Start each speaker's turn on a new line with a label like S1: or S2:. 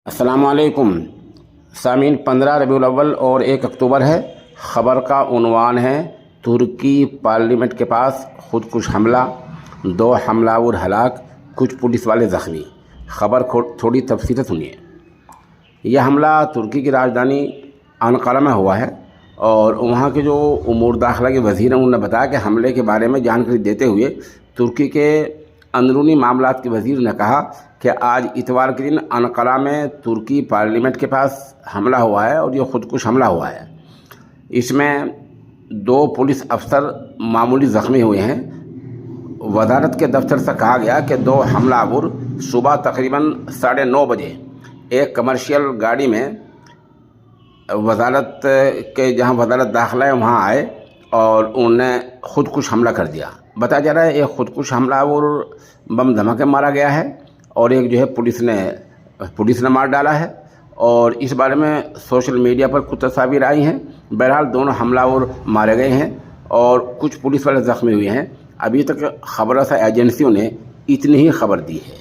S1: अस्सलाम वालेकुम सामीन। 15 रबीउल अव्वल और 1 अक्टूबर है। ख़बर का उन्वान है तुर्की पार्लियामेंट के पास खुदकुश हमला, 2 हमलावर हलाक, कुछ पुलिस वाले ज़ख्मी। ख़बर थोड़ी तफसील से सुनिए। यह हमला तुर्की की राजधानी अनकारा में हुआ है और वहाँ के जो उमूर दाखिला के वज़ीर हैं उन्होंने बताया कि हमले के बारे में जानकारी देते हुए तुर्की के अंदरूनी मामलात के वज़ीर ने कहा कि आज इतवार के दिन अनकारा में तुर्की पार्लियामेंट के पास हमला हुआ है और ये खुदकुश हमला हुआ है। इसमें 2 पुलिस अफसर मामूली ज़ख्मी हुए हैं। वजारत के दफ्तर से कहा गया कि 2 हमलावर सुबह तकरीबन 9:30 बजे एक कमर्शियल गाड़ी में वजारत के जहां वजारत दाखिला है वहाँ आए और उन्होंने खुदकुश हमला कर दिया। बताया जा रहा है एक खुदकुश हमलावर बम धमाके मारा गया है और एक जो है पुलिस ने मार डाला है और इस बारे में सोशल मीडिया पर कुछ तस्वीरें आई हैं। बहरहाल दोनों हमलावर मारे गए हैं और कुछ पुलिस वाले ज़ख्मी हुए हैं। अभी तक खबरों से एजेंसियों ने इतनी ही खबर दी है।